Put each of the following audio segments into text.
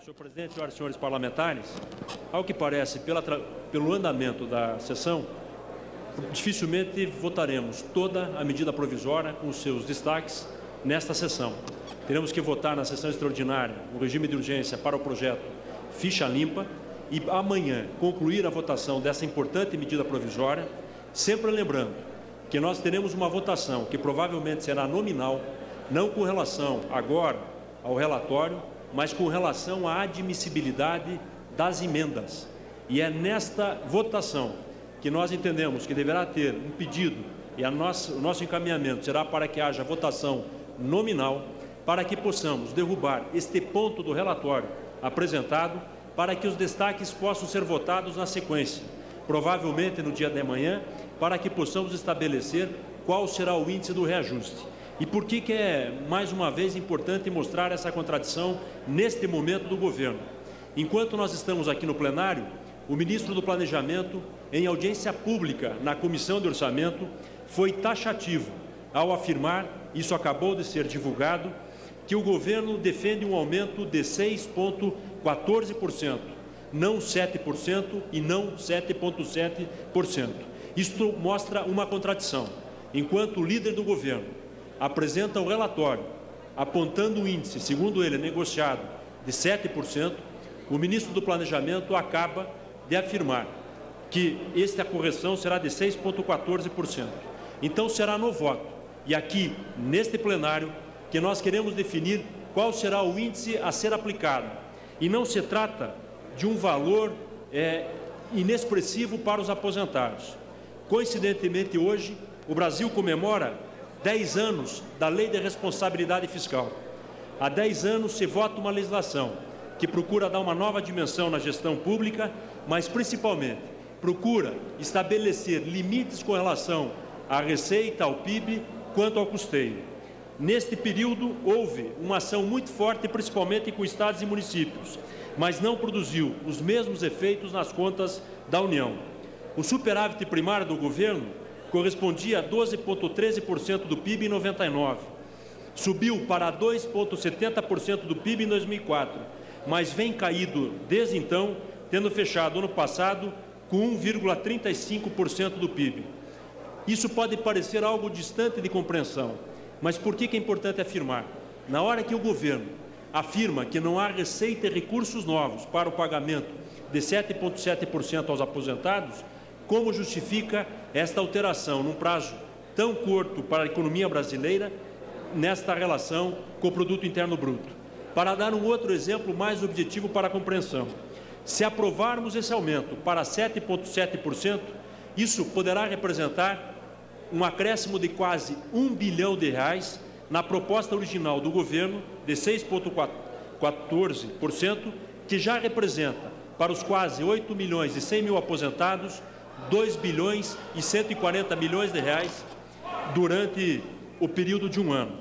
Senhor presidente, senhoras e senhores parlamentares, ao que parece, pelo andamento da sessão, dificilmente votaremos toda a medida provisória com seus destaques nesta sessão. Teremos que votar na sessão extraordinária o regime de urgência para o projeto Ficha Limpa e amanhã concluir a votação dessa importante medida provisória, sempre lembrando que nós teremos uma votação que provavelmente será nominal, não com relação agora ao relatório, mas com relação à admissibilidade das emendas. E é nesta votação que nós entendemos que deverá ter um pedido, e o nosso encaminhamento será para que haja votação nominal, para que possamos derrubar este ponto do relatório apresentado, para que os destaques possam ser votados na sequência, provavelmente no dia de amanhã, para que possamos estabelecer qual será o índice do reajuste. E por que é, mais uma vez, importante mostrar essa contradição neste momento do governo? Enquanto nós estamos aqui no plenário, o ministro do Planejamento, em audiência pública na Comissão de Orçamento, foi taxativo ao afirmar, isso acabou de ser divulgado, que o governo defende um aumento de 6,14%, não 7% e não 7,7%. Isto mostra uma contradição. Enquanto o líder do governo apresenta o relatório apontando o índice, segundo ele, negociado de 7%, o ministro do Planejamento acaba de afirmar que esta correção será de 6,14%. Então será no voto, e aqui, neste plenário, que nós queremos definir qual será o índice a ser aplicado. E não se trata de um valor inexpressivo para os aposentados. Coincidentemente, hoje, o Brasil comemora 10 anos da Lei de Responsabilidade Fiscal. Há 10 anos se vota uma legislação que procura dar uma nova dimensão na gestão pública, mas principalmente procura estabelecer limites com relação à receita, ao PIB, quanto ao custeio. Neste período houve uma ação muito forte, principalmente com estados e municípios, mas não produziu os mesmos efeitos nas contas da União. O superávit primário do governo correspondia a 12,13% do PIB em 99. Subiu para 2,70% do PIB em 2004, mas vem caído desde então, tendo fechado ano passado com 1,35% do PIB. Isso pode parecer algo distante de compreensão, mas por que é importante afirmar? Na hora que o governo afirma que não há receita e recursos novos para o pagamento de 7,7% aos aposentados, como justifica esta alteração num prazo tão curto para a economia brasileira nesta relação com o Produto Interno Bruto? Para dar um outro exemplo mais objetivo para a compreensão, se aprovarmos esse aumento para 7,7%, isso poderá representar um acréscimo de quase R$ 1 bilhão na proposta original do governo de 6,14%, que já representa para os quase 8 milhões e 100 mil aposentados 2 bilhões e 140 milhões de reais durante o período de um ano.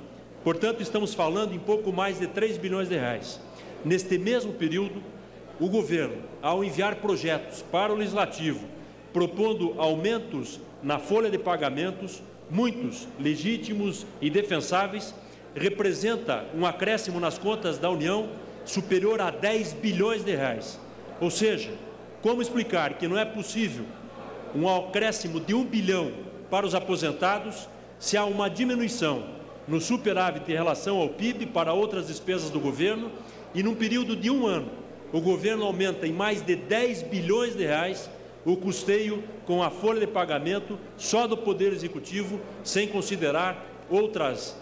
Portanto, estamos falando em pouco mais de 3 bilhões de reais. Neste mesmo período, o governo, ao enviar projetos para o Legislativo, propondo aumentos na folha de pagamentos, muitos legítimos e defensáveis, representa um acréscimo nas contas da União superior a 10 bilhões de reais. Ou seja, como explicar que não é possível um acréscimo de 1 bilhão para os aposentados se há uma diminuição no superávit em relação ao PIB para outras despesas do governo e num período de um ano o governo aumenta em mais de 10 bilhões de reais o custeio com a folha de pagamento só do Poder Executivo, sem considerar outras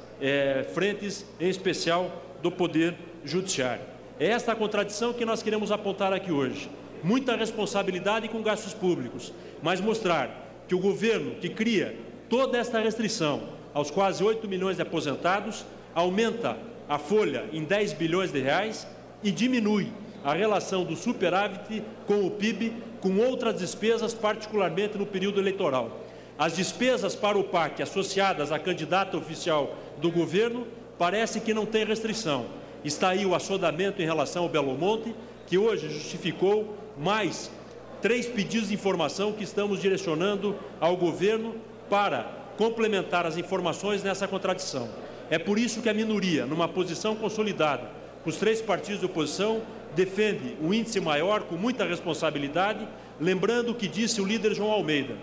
frentes, em especial do Poder Judiciário. É esta a contradição que nós queremos apontar aqui hoje. Muita responsabilidade com gastos públicos, mas mostrar que o governo que cria toda esta restrição aos quase 8 milhões de aposentados aumenta a folha em 10 bilhões de reais e diminui a relação do superávit com o PIB com outras despesas, particularmente no período eleitoral. As despesas para o PAC associadas à candidata oficial do governo parece que não tem restrição. Está aí o assodamento em relação ao Belo Monte, que hoje justificou mais 3 pedidos de informação que estamos direcionando ao governo para complementar as informações nessa contradição. É por isso que a minoria, numa posição consolidada, os 3 partidos de oposição, defende um índice maior com muita responsabilidade, lembrando o que disse o líder João Almeida.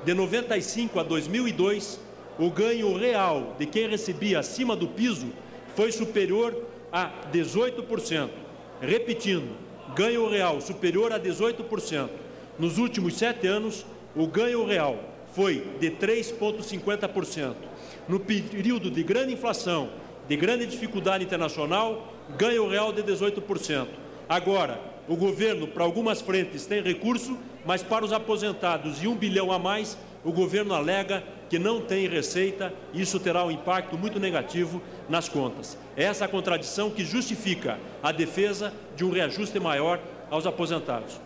De 95 a 2002, o ganho real de quem recebia acima do piso foi superior a 18%. Repetindo, ganho real superior a 18%. Nos últimos 7 anos, o ganho real foi de 3,50%. No período de grande inflação, de grande dificuldade internacional, ganho real de 18%. Agora, o governo, para algumas frentes, tem recurso, mas para os aposentados e 1 bilhão a mais, o governo alega que não tem receita e isso terá um impacto muito negativo nas contas. É essa a contradição que justifica a defesa de um reajuste maior aos aposentados.